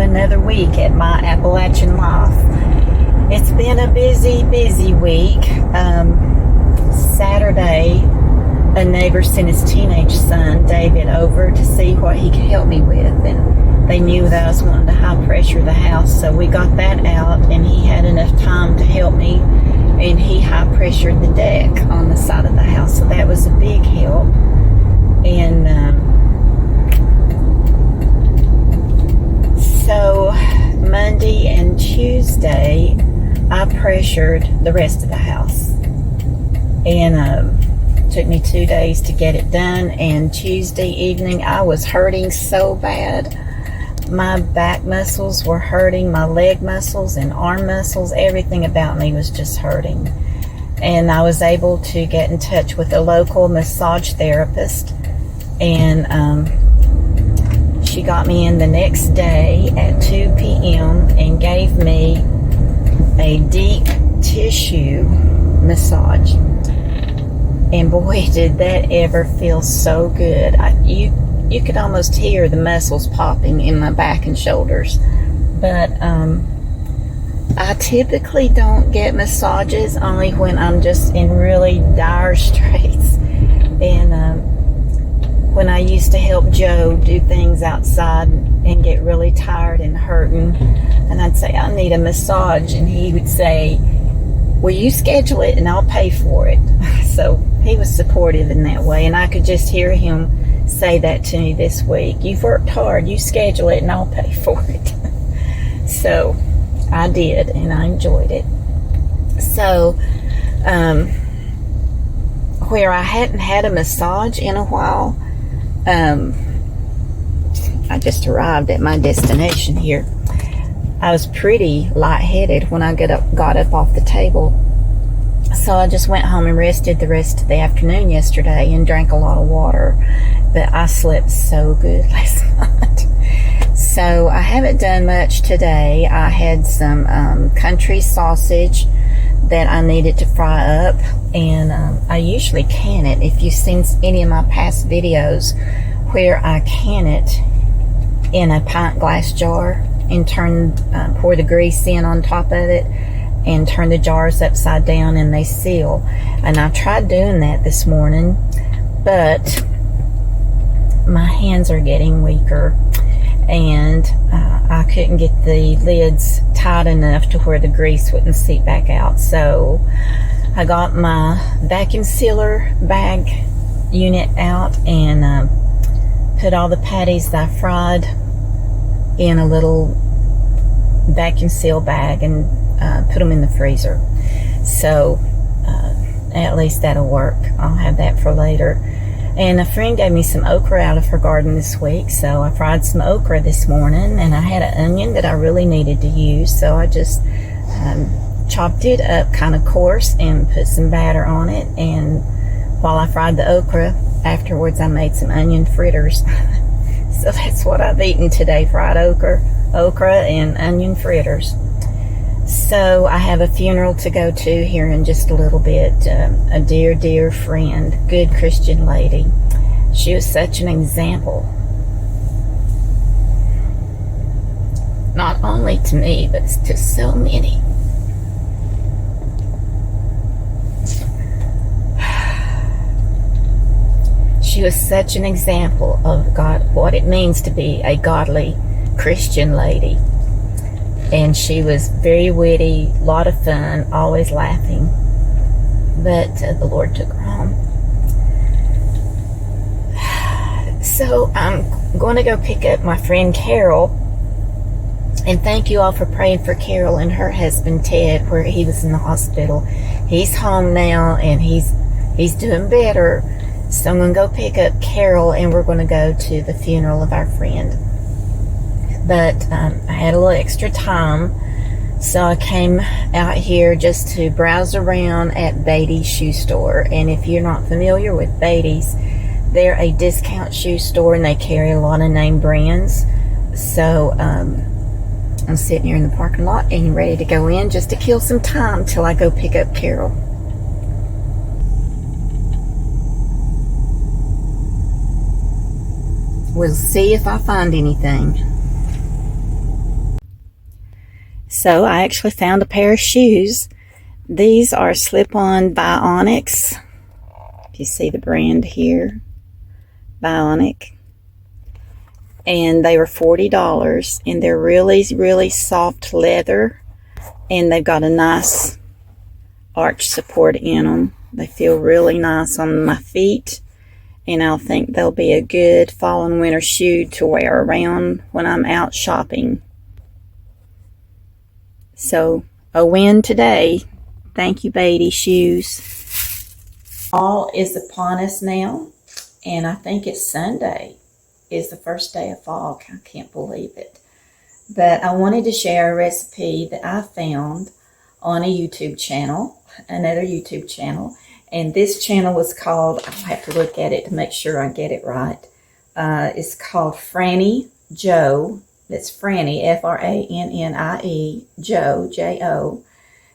another week at my Appalachian life. It's been a busy week. Saturday, a neighbor sent his teenage son, David, over to see what he could help me with, and they knew that I was wanting to high pressure the house, so we got that out, and he had enough time to help me, and he high pressured the deck on the side of the house, so that was a big help. And so Monday and Tuesday I pressured the rest of the house, and took me 2 days to get it done. And Tuesday evening I was hurting so bad. My back muscles were hurting, my leg muscles and arm muscles, everything about me was just hurting. And I was able to get in touch with a local massage therapist, and she got me in the next day at 2 p.m. and gave me a deep tissue massage. And boy, did that ever feel so good. You could almost hear the muscles popping in my back and shoulders. But I typically don't get massages, only when I'm just in really dire straits. And when I used to help Joe do things outside and get really tired and hurting, and I'd say, I need a massage, and he would say, will you schedule it and I'll pay for it? So he was supportive in that way, and I could just hear him say that to me this week. You've worked hard, you schedule it and I'll pay for it. So I did, and I enjoyed it. So where I hadn't had a massage in a while, I just arrived at my destination here. I was pretty lightheaded when I got up off the table. So I just went home and rested the rest of the afternoon yesterday and drank a lot of water. But I slept so good last night. So I haven't done much today. I had some country sausage that I needed to fry up, and I usually can it. If you've seen any of my past videos where I can it in a pint glass jar and pour the grease in on top of it and turn the jars upside down and they seal. And I tried doing that this morning, but my hands are getting weaker, and I couldn't get the lids tight enough to where the grease wouldn't seep back out. So I got my vacuum sealer bag unit out and put all the patties that I fried in a little vacuum seal bag and put them in the freezer. So at least that'll work. I'll have that for later. And a friend gave me some okra out of her garden this week, so I fried some okra this morning, and I had an onion that I really needed to use, so I just chopped it up kind of coarse and put some batter on it. And while I fried the okra, afterwards I made some onion fritters. So that's what I've eaten today, fried okra and onion fritters. So I have a funeral to go to here in just a little bit. A dear friend, good Christian lady. She was such an example, not only to me, but to so many. She was such an example of God, what it means to be a godly Christian lady. And she was very witty, a lot of fun, always laughing. But the Lord took her home. So I'm going to go pick up my friend Carol. And thank you all for praying for Carol and her husband Ted, where he was in the hospital. He's home now, and he's doing better. So I'm going to go pick up Carol, and we're going to go to the funeral of our friend. But I had a little extra time, so I came out here just to browse around at Beatty's shoe store. And if you're not familiar with Beatty's, they're a discount shoe store, and they carry a lot of name brands. So I'm sitting here in the parking lot and ready to go in just to kill some time till I go pick up Carol. We'll see if I find anything. So I actually found a pair of shoes. These are slip-on Bionics. If you see the brand here, Bionic. And they were $40, and they're really, really soft leather, and they've got a nice arch support in them. They feel really nice on my feet, and I think they'll be a good fall and winter shoe to wear around when I'm out shopping. So, a win today. Thank you, Beatty Shoes. Fall is upon us now, and I think it's Sunday is the first day of fall. I can't believe it. But I wanted to share a recipe that I found on a YouTube channel, another YouTube channel. And this channel was called, I'll have to look at it to make sure I get it right. It's called FrannieJo. That's Frannie, F-R-A-N-N-I-E, Joe, J-O.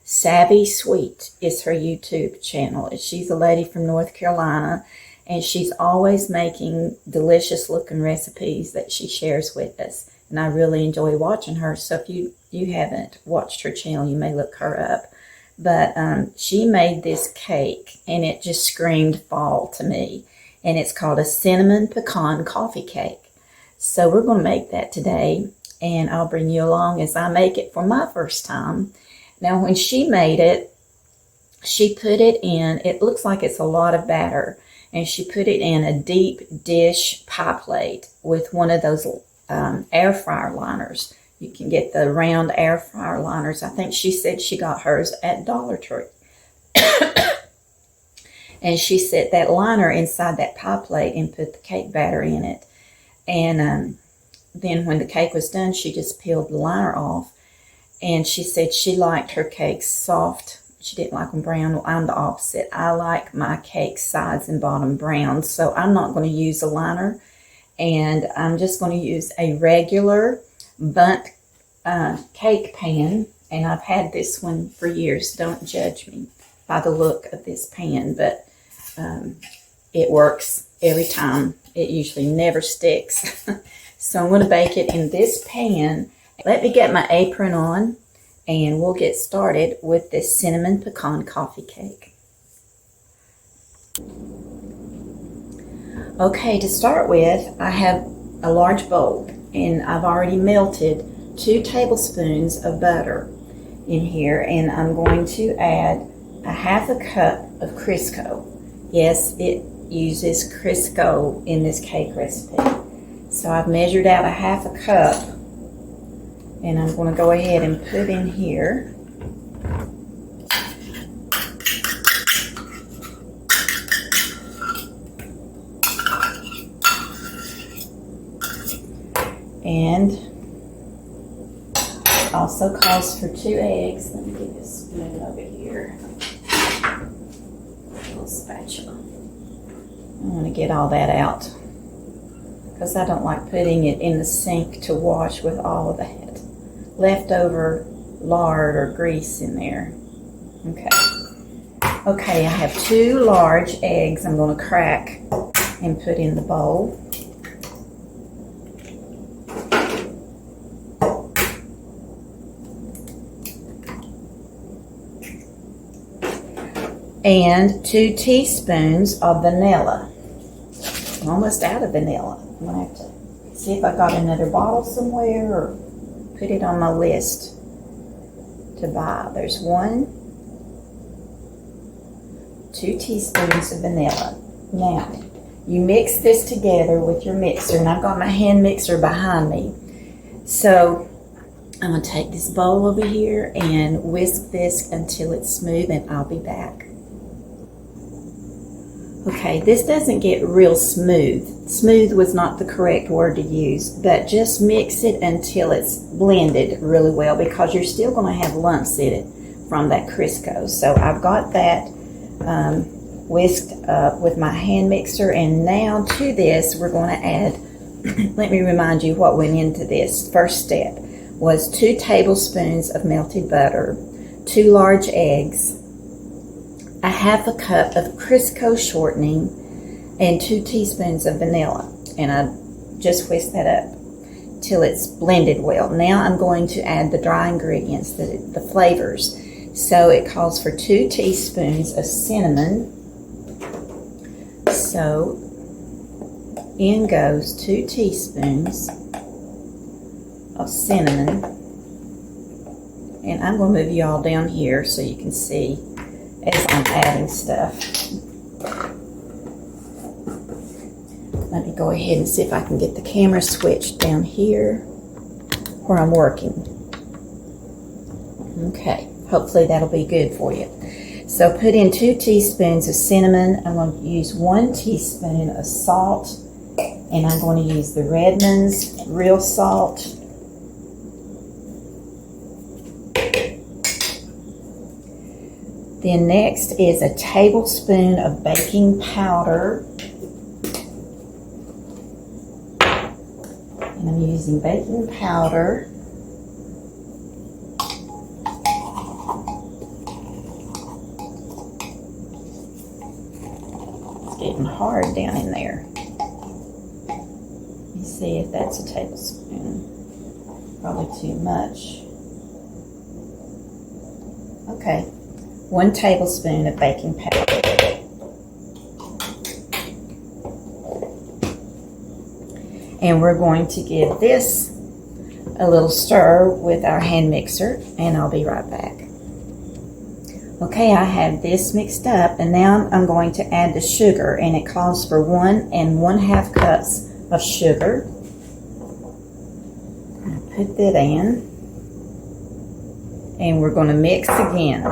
SavvySweet is her YouTube channel. She's a lady from North Carolina, and she's always making delicious looking recipes that she shares with us. And I really enjoy watching her. So if you haven't watched her channel, you may look her up. But she made this cake, and it just screamed fall to me. And it's called a cinnamon pecan coffee cake. So we're going to make that today, and I'll bring you along as I make it for my first time. Now, when she made it, she put it in, it looks like it's a lot of batter, and she put it in a deep dish pie plate with one of those air fryer liners. You can get the round air fryer liners. I think she said she got hers at Dollar Tree. And she set that liner inside that pie plate and put the cake batter in it. And then when the cake was done, she just peeled the liner off. And she said she liked her cakes soft. She didn't like them brown. Well, I'm the opposite. I like my cake sides and bottom brown. So I'm not going to use a liner. And I'm just going to use a regular bundt cake pan. And I've had this one for years. Don't judge me by the look of this pan. But it works every time. It usually never sticks. So I'm going to bake it in this pan. Let me get my apron on, and we'll get started with this cinnamon pecan coffee cake. Okay, to start with, I have a large bowl, and I've already melted 2 tablespoons of butter in here, and I'm going to add a half a cup of Crisco. Yes, it uses Crisco in this cake recipe. So I've measured out a half a cup, and I'm going to go ahead and put in here. And also calls for 2 eggs. Let me get this spoon over here. A little spatula. I want to get all that out, because I don't like putting it in the sink to wash with all of that leftover lard or grease in there. Okay, I have 2 large eggs I'm going to crack and put in the bowl. And 2 teaspoons of vanilla. I'm almost out of vanilla. I'm going to have to see if I got another bottle somewhere or put it on my list to buy. There's 2 teaspoons of vanilla. Now, you mix this together with your mixer, and I've got my hand mixer behind me. So I'm going to take this bowl over here and whisk this until it's smooth, and I'll be back. Okay, this doesn't get real smooth. Smooth was not the correct word to use, but just mix it until it's blended really well, because you're still going to have lumps in it from that Crisco. So I've got that whisked up with my hand mixer, and now to this we're going to add, let me remind you what went into this. First step was 2 tablespoons of melted butter, 2 large eggs, a half a cup of Crisco shortening, and 2 teaspoons of vanilla. And I just whisked that up. till it's blended well. Now I'm going to add the dry ingredients, the flavors. So it calls for 2 teaspoons of cinnamon. So in goes 2 teaspoons of cinnamon. And I'm going to move you all down here so you can see as I'm adding stuff. Let me go ahead and see if I can get the camera switched down here where I'm working. Okay, hopefully that'll be good for you. So put in 2 teaspoons of cinnamon. I'm going to use 1 teaspoon of salt, and I'm going to use the Redmond's real salt. Then next is a tablespoon of baking powder. And I'm using baking powder. It's getting hard down in there. Let me see if that's a tablespoon. Probably too much. Okay. 1 tablespoon of baking powder. And we're going to give this a little stir with our hand mixer, and I'll be right back. Okay, I have this mixed up, and now I'm going to add the sugar, and it calls for 1 1/2 cups of sugar. I'll put that in, and we're going to mix again.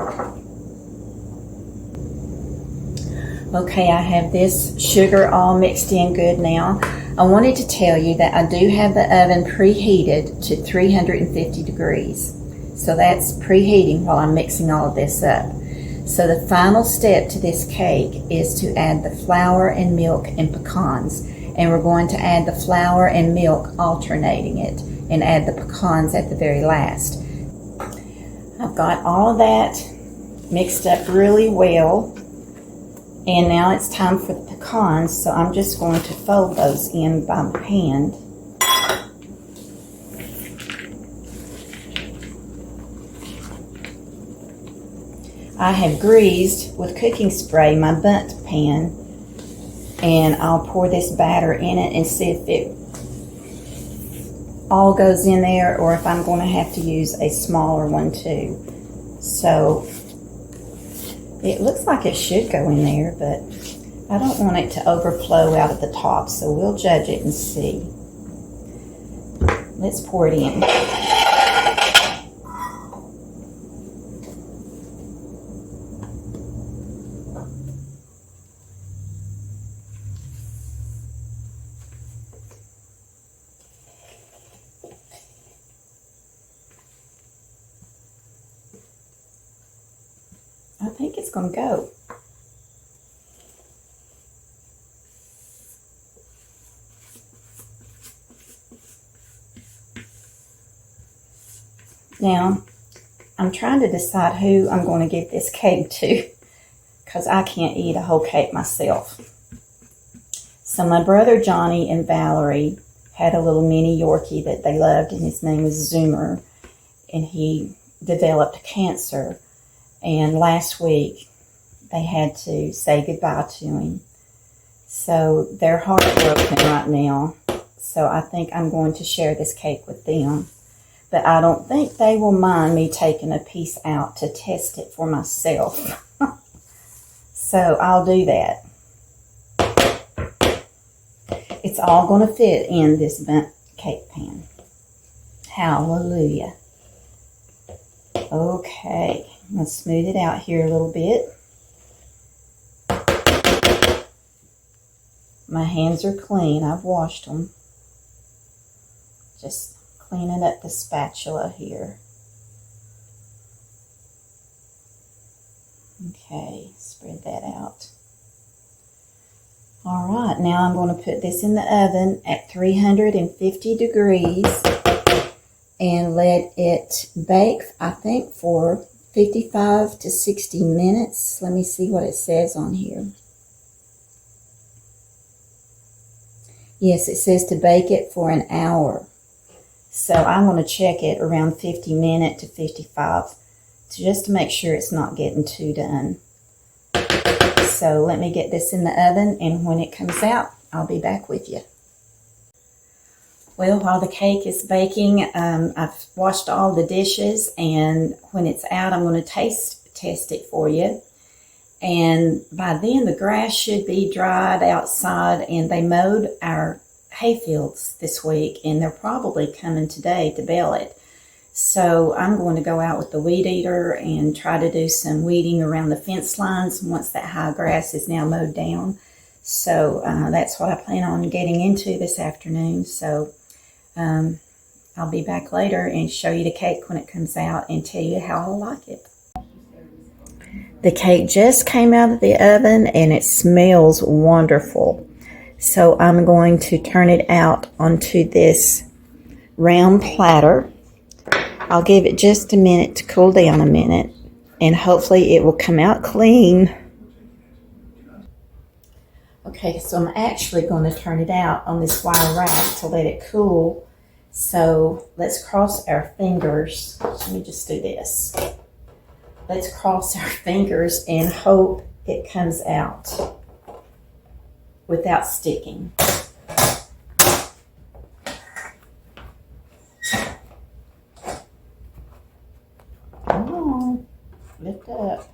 Okay, I have this sugar all mixed in good now. I wanted to tell you that I do have the oven preheated to 350 degrees. So that's preheating while I'm mixing all of this up. So the final step to this cake is to add the flour and milk and pecans. And we're going to add the flour and milk alternating it and add the pecans at the very last. I've got all of that mixed up really well. And now it's time for the pecans, so I'm just going to fold those in by hand. I have greased with cooking spray my bundt pan, and I'll pour this batter in it and see if it all goes in there or if I'm going to have to use a smaller one too. So it looks like it should go in there, but I don't want it to overflow out at the top, so we'll judge it and see. Let's pour it in. I think it's going to go. Now, I'm trying to decide who I'm going to give this cake to, because I can't eat a whole cake myself. So my brother Johnny and Valerie had a little mini Yorkie that they loved, and his name was Zoomer, and he developed cancer. And last week, they had to say goodbye to him. So they're heartbroken right now. So I think I'm going to share this cake with them. But I don't think they will mind me taking a piece out to test it for myself. So I'll do that. It's all going to fit in this bundt cake pan. Hallelujah. Okay. I'm going to smooth it out here a little bit. My hands are clean. I've washed them. Just cleaning up the spatula here. Okay, spread that out. All right, now I'm going to put this in the oven at 350 degrees and let it bake, I think, for 55 to 60 minutes. Let me see what it says on here. Yes, it says to bake it for an hour. So I'm going to check it around 50 minutes to 55 just to make sure it's not getting too done. So let me get this in the oven, and when it comes out, I'll be back with you. Well, while the cake is baking, I've washed all the dishes, and when it's out, I'm going to taste test it for you. And by then, the grass should be dried outside, and they mowed our hayfields this week, and they're probably coming today to bale it. So I'm going to go out with the weed eater and try to do some weeding around the fence lines once that high grass is now mowed down. So that's what I plan on getting into this afternoon. So I'll be back later and show you the cake when it comes out and tell you how I like it. The cake just came out of the oven and it smells wonderful. So I'm going to turn it out onto this round platter. I'll give it just a minute to cool down a minute, and hopefully it will come out clean. Okay, so I'm actually going to turn it out on this wire rack to let it cool. So let's cross our fingers. Let me just do this. Let's cross our fingers and hope it comes out without sticking. Come on, lift up.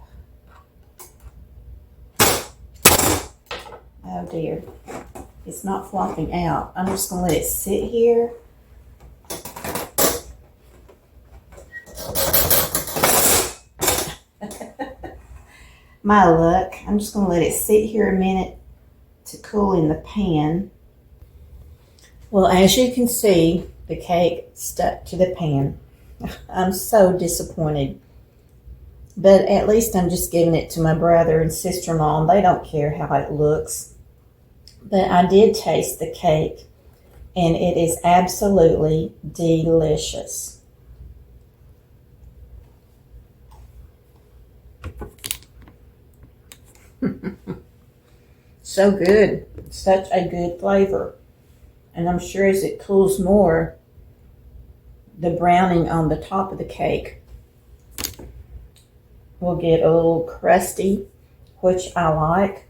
Oh dear, it's not flopping out. I'm just going to let it sit here. My luck. I'm just going to let it sit here a minute to cool in the pan. Well, as you can see, the cake stuck to the pan. I'm so disappointed. But at least I'm just giving it to my brother and sister-in-law, and they don't care how it looks. But I did taste the cake, and it is absolutely delicious. So good. Such a good flavor. And I'm sure as it cools more, the browning on the top of the cake will get a little crusty, which I like.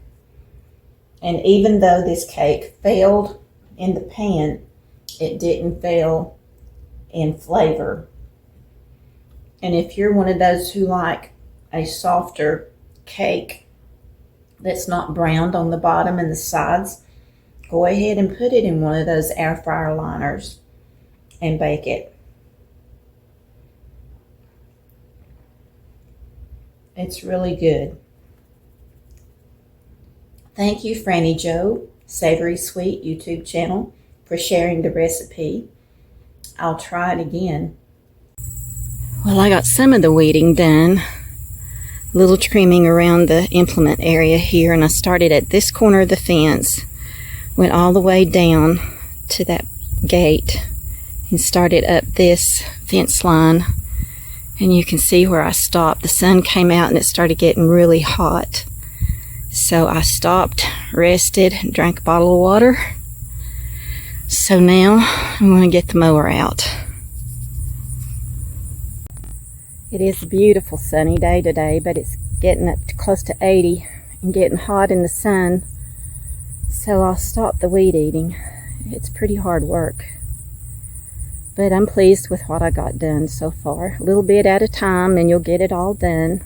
And even though this cake failed in the pan, it didn't fail in flavor. And if you're one of those who like a softer cake that's not browned on the bottom and the sides, go ahead and put it in one of those air fryer liners and bake it. It's really good. Thank you, FrannieJoSavvySweet YouTube channel, for sharing the recipe. I'll try it again. Well, I got some of the weeding done. A little trimming around the implement area here, and I started at this corner of the fence, went all the way down to that gate, and started up this fence line. And you can see where I stopped. The sun came out and it started getting really hot. So I stopped, rested, drank a bottle of water. So now I'm going to get the mower out. It is a beautiful sunny day today, but it's getting up to close to 80 and getting hot in the sun. So I'll stop the weed eating. It's pretty hard work. But I'm pleased with what I got done so far. A little bit at a time and you'll get it all done.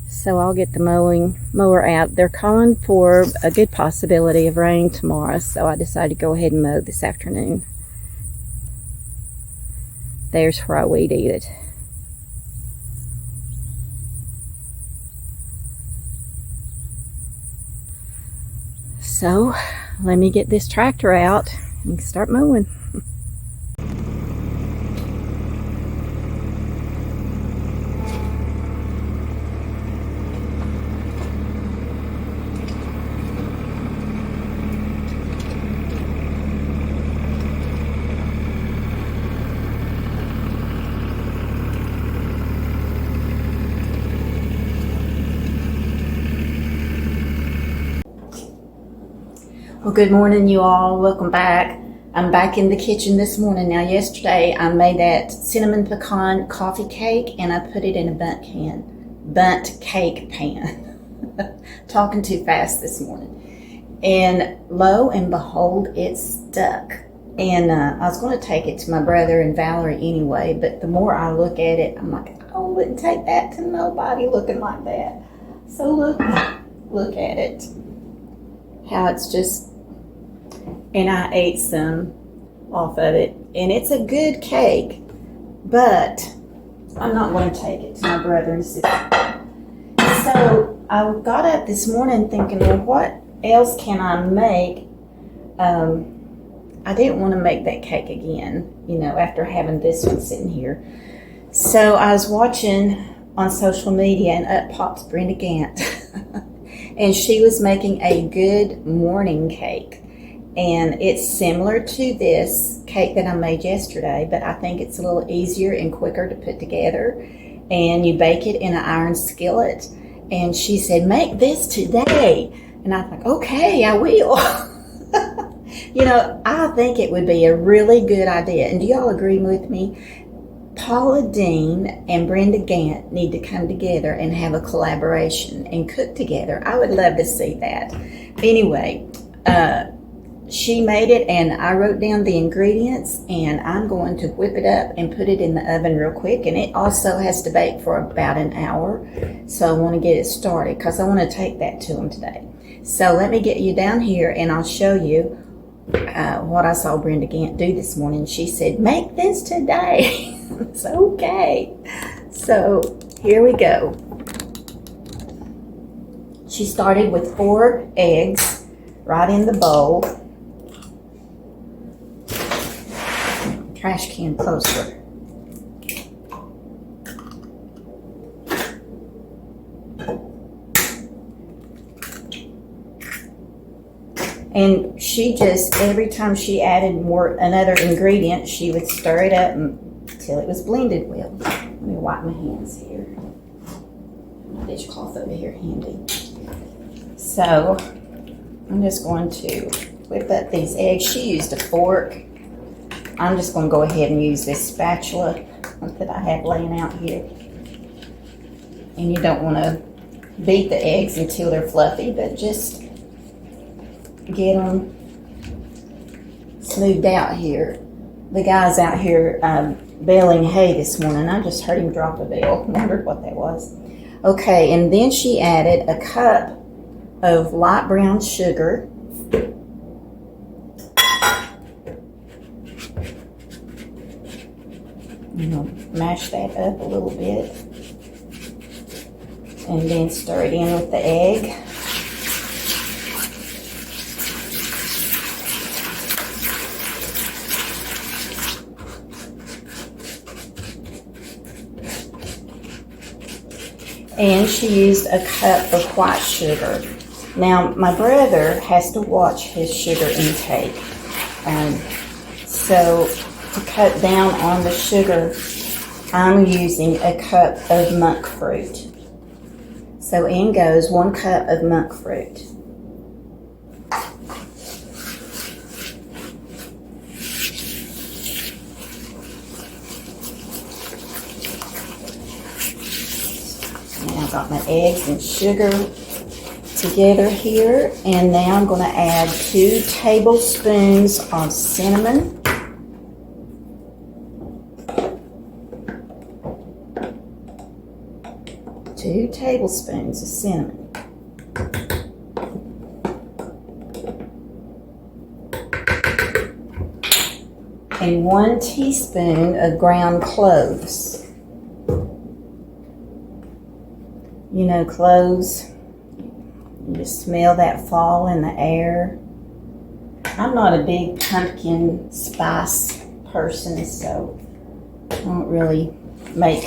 So I'll get the mower out. They're calling for a good possibility of rain tomorrow, so I decided to go ahead and mow this afternoon. There's where I weed eat it. So let me get this tractor out and start mowing. Well, good morning, you all. Welcome back. I'm back in the kitchen this morning. Now, yesterday I made that cinnamon pecan coffee cake and I put it in a bundt cake pan. Talking too fast this morning. And lo and behold, it stuck. And I was going to take it to my brother and Valerie anyway, but the more I look at it, I'm like, I wouldn't take that to nobody looking like that. So look at it. How it's just, and I ate some off of it. And it's a good cake, but I'm not going to take it to my brother and sister. So I got up this morning thinking, well, what else can I make? I didn't want to make that cake again, after having this one sitting here. So I was watching on social media and up pops Brenda Gantt. And she was making a good morning cake. And it's similar to this cake that I made yesterday, but I think it's a little easier and quicker to put together. And you bake it in an iron skillet. And she said, make this today. And I thought, okay, I will. I think it would be a really good idea. And do y'all agree with me? Paula Dean and Brenda Gantt need to come together and have a collaboration and cook together. I would love to see that. Anyway, she made it and I wrote down the ingredients and I'm going to whip it up and put it in the oven real quick. And it also has to bake for about an hour. So I want to get it started because I want to take that to them today. So let me get you down here and I'll show you what I saw Brenda Gantt do this morning. She said, make this today. It's okay. So here we go. She started with 4 eggs right in the bowl. Trash can closer. And she just, every time she added another ingredient, she would stir it up until it was blended well. Let me wipe my hands here. My dishcloth over here handy. So I'm just going to whip up these eggs. She used a fork. I'm just going to go ahead and use this spatula that I have laying out here. And you don't want to beat the eggs until they're fluffy, but just get them smoothed out here. The guy's out here baling hay this morning. I just heard him drop a bell. Wondered what that was. Okay, and then she added a cup of light brown sugar. Mash that up a little bit. And then stir it in with the egg. And she used a cup of white sugar. Now, my brother has to watch his sugar intake. So, to cut down on the sugar, I'm using a cup of monk fruit. So, in goes 1 cup of monk fruit. Now I've got my eggs and sugar together here, and now I'm going to add 2 tablespoons of cinnamon. Two tablespoons of cinnamon. And 1 teaspoon of ground cloves. Cloves, you just smell that fall in the air. I'm not a big pumpkin spice person, so I don't really make.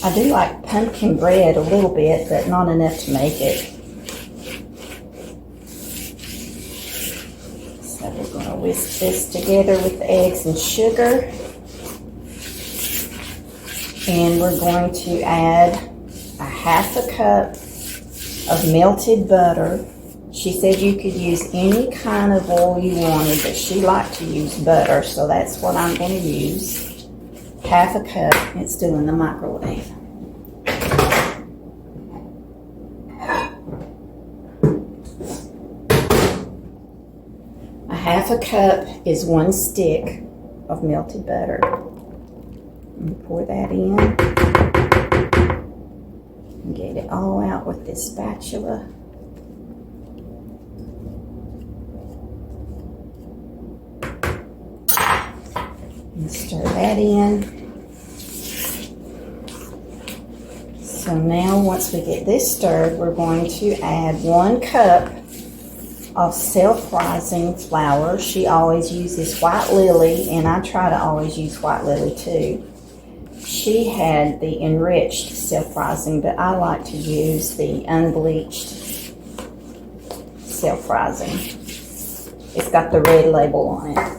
I do like pumpkin bread a little bit, but not enough to make it. So we're going to whisk this together with the eggs and sugar. And we're going to add a 1/2 cup of melted butter. She said you could use any kind of oil you wanted, but she liked to use butter, so that's what I'm going to use. Half a cup. It's still in the microwave. A half a cup is 1 stick of melted butter. Pour that in and get it all out with this spatula. And stir that in. So now once we get this stirred, we're going to add 1 cup of self-rising flour. She always uses White Lily, and I try to always use White Lily too. She had the enriched self-rising, but I like to use the unbleached self-rising. It's got the red label on it.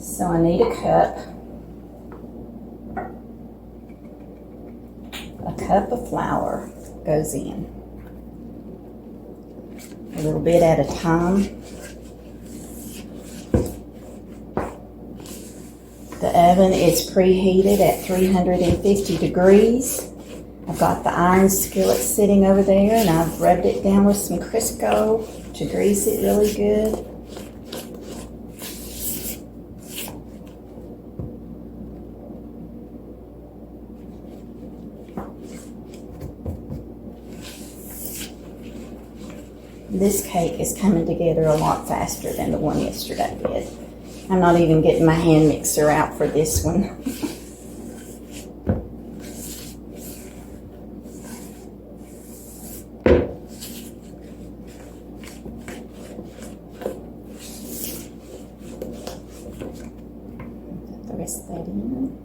So I need a cup. A cup of flour goes in. A little bit at a time. The oven is preheated at 350 degrees. I've got the iron skillet sitting over there, and I've rubbed it down with some Crisco to grease it really good. This cake is coming together a lot faster than the one yesterday did. I'm not even getting my hand mixer out for this one. Put the rest of that in.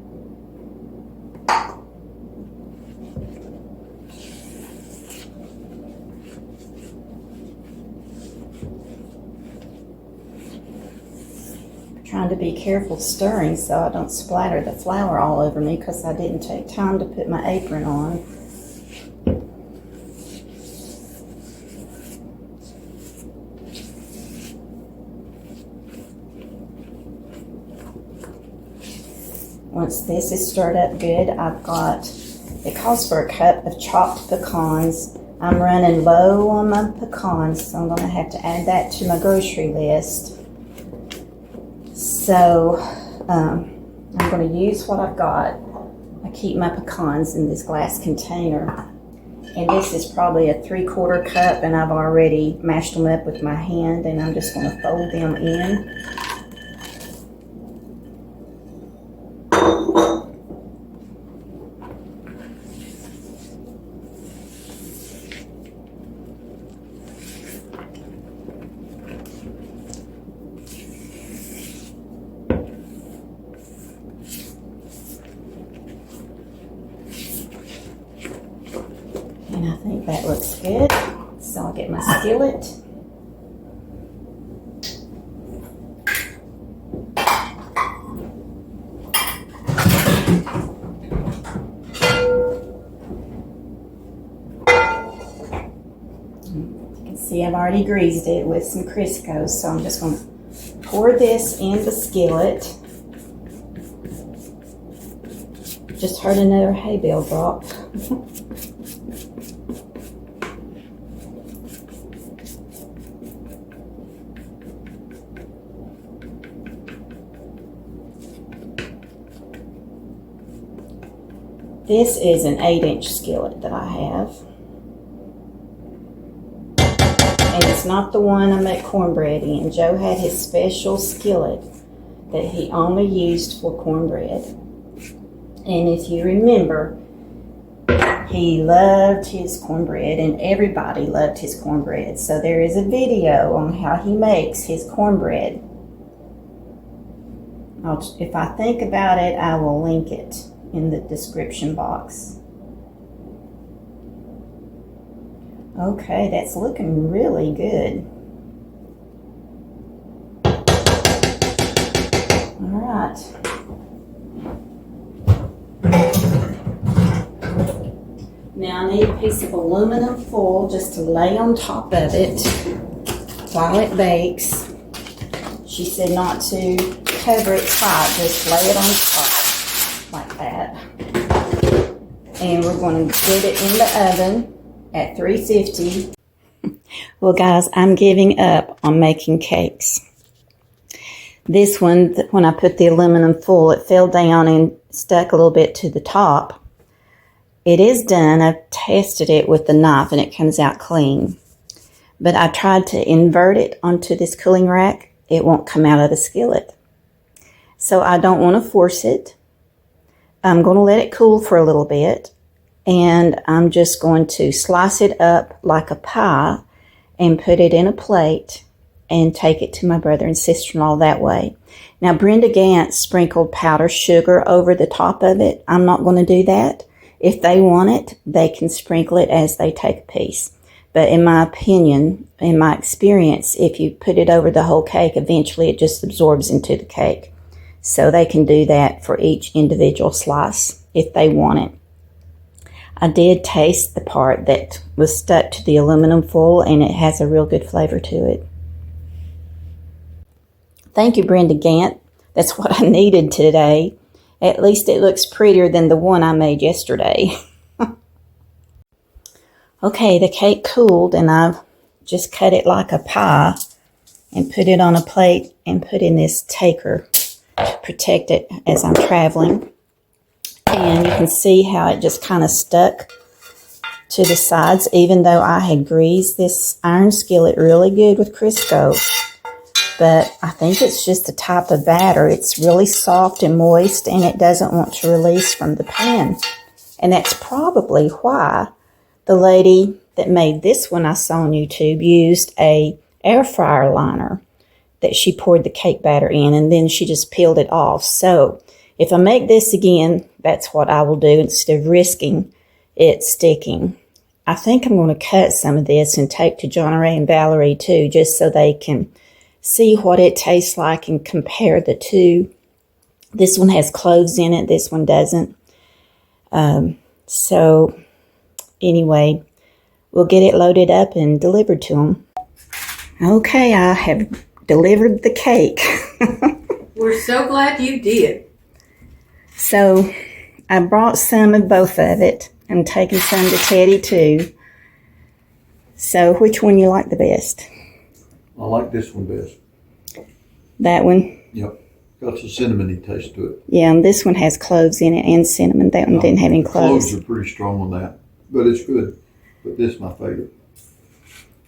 Trying to be careful stirring so I don't splatter the flour all over me because I didn't take time to put my apron on. Once this is stirred up good, I've got, it calls for a cup of chopped pecans. I'm running low on my pecans, so I'm going to have to add that to my grocery list. So I'm going to use what I've got. I keep my pecans in this glass container, and this is probably a 3/4 cup, and I've already mashed them up with my hand, and I'm just going to fold them in. And I think that looks good. So I'll get my skillet. You can see I've already greased it with some Crisco, so I'm just going to pour this in the skillet. Just heard another hay bale drop. This is an 8-inch skillet that I have. And it's not the one I make cornbread in. Joe had his special skillet that he only used for cornbread. And if you remember, he loved his cornbread, and everybody loved his cornbread. So there is a video on how he makes his cornbread. If I think about it, I will link it in the description box. Okay, that's looking really good. All right. Now I need a piece of aluminum foil just to lay on top of it while it bakes. She said not to cover it tight, just lay it on top like that. And we're going to get it in the oven at 350. Well, guys, I'm giving up on making cakes. This one, when I put the aluminum foil, it fell down and stuck a little bit to the top. It is done. I've tested it with the knife and it comes out clean. But I tried to invert it onto this cooling rack. It won't come out of the skillet. So I don't want to force it. I'm going to let it cool for a little bit. And I'm just going to slice it up like a pie and put it in a plate and take it to my brother and sister-in-law that way. Now, Brenda Gantt sprinkled powdered sugar over the top of it. I'm not going to do that. If they want it, they can sprinkle it as they take a piece. But in my opinion, in my experience, if you put it over the whole cake, eventually it just absorbs into the cake. So they can do that for each individual slice if they want it. I did taste the part that was stuck to the aluminum foil, and it has a real good flavor to it. Thank you, Brenda Gantt. That's what I needed today. At least it looks prettier than the one I made yesterday. Okay, the cake cooled, and I've just cut it like a pie and put it on a plate and put in this taker to protect it as I'm traveling. And you can see how it just kind of stuck to the sides, even though I had greased this iron skillet really good with Crisco. But I think it's just a type of batter. It's really soft and moist, and it doesn't want to release from the pan. And that's probably why the lady that made this one I saw on YouTube used a air fryer liner that she poured the cake batter in, and then she just peeled it off. So if I make this again, that's what I will do instead of risking it sticking. I think I'm going to cut some of this and take to John Ray and Valerie too, just so they can see what it tastes like and compare the two. This one has cloves in it. This one doesn't. So anyway, we'll get it loaded up and delivered to them. Okay, I have delivered the cake. We're so glad you did. So I brought some of both of it. I'm taking some to Teddy too. So which one you like the best? I like this one best. That one? Yep. Got some cinnamony taste to it. Yeah, and this one has cloves in it and cinnamon. That one didn't have any cloves. Cloves are pretty strong on that, but it's good. But this is my favorite.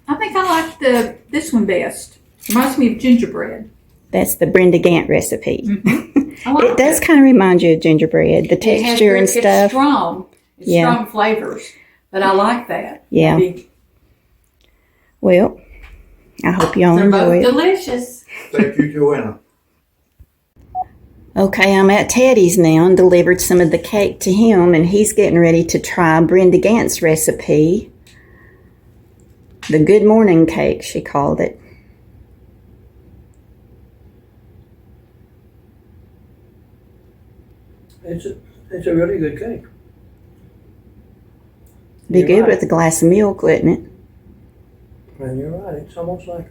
I think I like this one best. Reminds me of gingerbread. That's the Brenda Gantt recipe. Mm-hmm. I like it does kind of remind you of gingerbread, the texture and stuff. It's strong. It's strong flavors, but I like that. Yeah. Well, I hope y'all enjoy it. They're both delicious. Thank you, Joanna. Okay, I'm at Teddy's now and delivered some of the cake to him, and he's getting ready to try Brenda Gantt's recipe. The Good Morning Cake, she called it. It's a really good cake. Be good with a glass of milk, wouldn't it? And you're right. It's almost like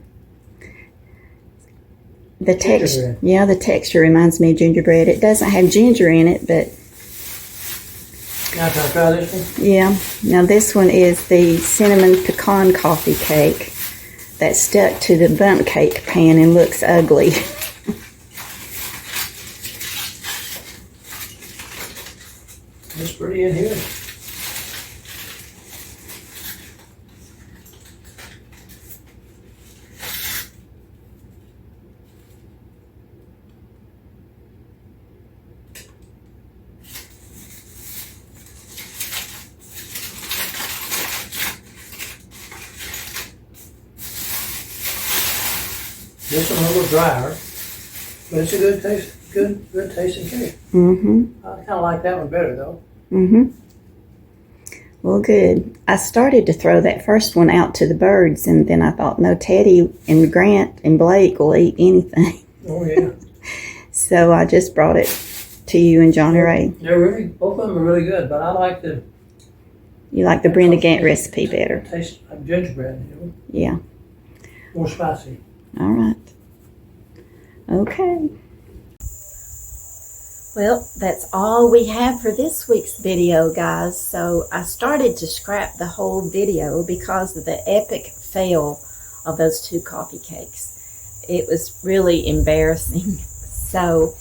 the texture. Yeah, the texture reminds me of gingerbread. It doesn't have ginger in it, but now can I try this one? yeah. Now this one is the cinnamon pecan coffee cake that stuck to the bundt cake pan and looks ugly. It's pretty in here. This one a little drier, but it's a good taste, good tasting cake. Mm-hmm. I kind of like that one better though. Mm-hmm. Well, good. I started to throw that first one out to the birds, and then I thought, no, Teddy and Grant and Blake will eat anything. Oh yeah. So I just brought it to you and Johnny Ray. They're really, both of them are really good, but I like the You like the Brenda Gantt recipe better? Tastes like gingerbread, you know, Yeah. more spicy. All right. Okay. Well, that's all we have for this week's video, guys. So I started to scrap the whole video because of the epic fail of those 2 coffee cakes. It was really embarrassing. So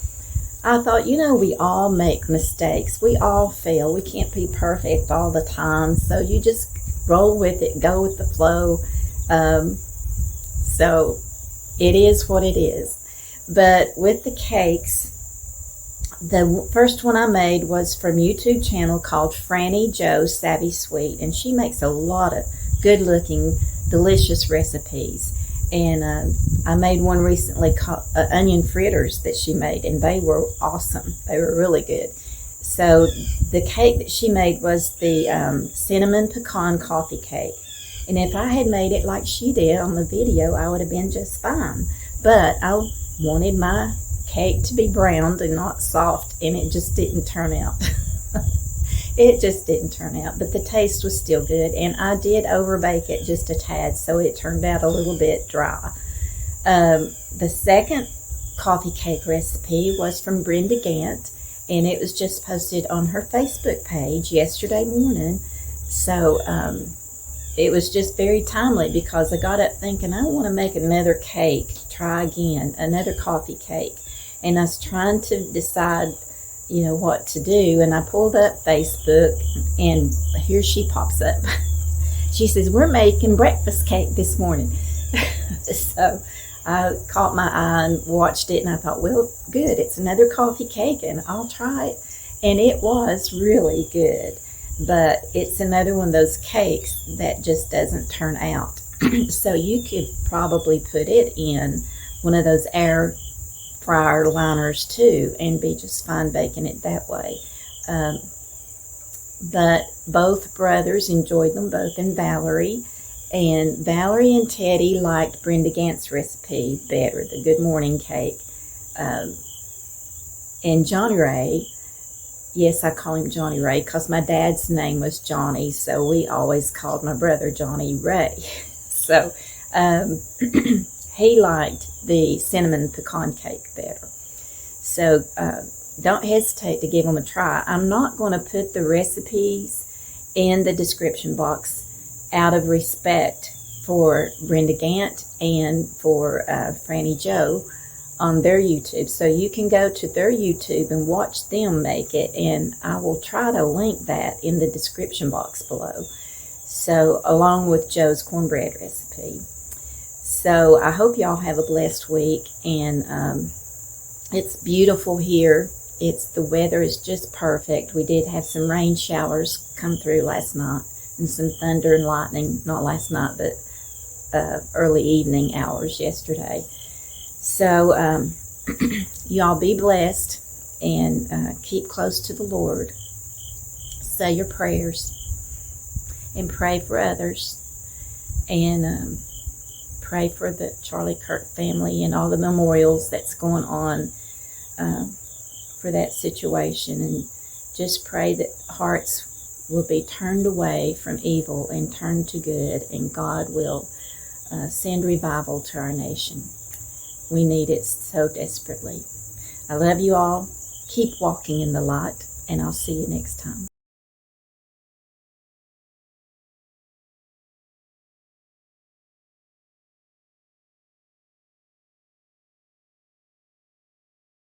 I thought, we all make mistakes. We all fail. We can't be perfect all the time. So you just roll with it, go with the flow. So it is what it is. But with the cakes, the first one I made was from YouTube channel called FrannieJoSavvySweet, and she makes a lot of good-looking, delicious recipes. And I made one recently called onion fritters that she made, and they were awesome. They were really good. So the cake that she made was the cinnamon pecan coffee cake. And if I had made it like she did on the video, I would have been just fine. But I wanted my cake to be browned and not soft, and it just didn't turn out. It just didn't turn out, but the taste was still good, and I did overbake it just a tad, so it turned out a little bit dry. The second coffee cake recipe was from Brenda Gantt, and it was just posted on her Facebook page yesterday morning. So it was just very timely because I got up thinking I want to make another cake, try again, another coffee cake. And I was trying to decide, what to do. And I pulled up Facebook, and here she pops up. She says, "We're making breakfast cake this morning." So I caught my eye and watched it, and I thought, well, good. It's another coffee cake, and I'll try it. And it was really good. But it's another one of those cakes that just doesn't turn out. So you could probably put it in one of those air fryer liners too and be just fine baking it that way. But both brothers enjoyed them, both, and Valerie. And Valerie and Teddy liked Brenda Gantt's recipe better, the Good Morning Cake. And Johnny Ray, yes, I call him Johnny Ray because my dad's name was Johnny, so we always called my brother Johnny Ray. So he liked the cinnamon pecan cake better. So don't hesitate to give them a try. I'm not going to put the recipes in the description box out of respect for Brenda Gantt and for Frannie Jo on their YouTube. So you can go to their YouTube and watch them make it, and I will try to link that in the description box below. So along with Joe's cornbread recipe. So I hope y'all have a blessed week, and it's beautiful here. The weather is just perfect. We did have some rain showers come through last night and some thunder and lightning, not last night, but early evening hours yesterday. So y'all be blessed and keep close to the Lord. Say your prayers and pray for others, and pray for the Charlie Kirk family and all the memorials that's going on for that situation, and just pray that hearts will be turned away from evil and turned to good, and God will send revival to our nation. We need it so desperately. I love you all. Keep walking in the light, and I'll see you next time.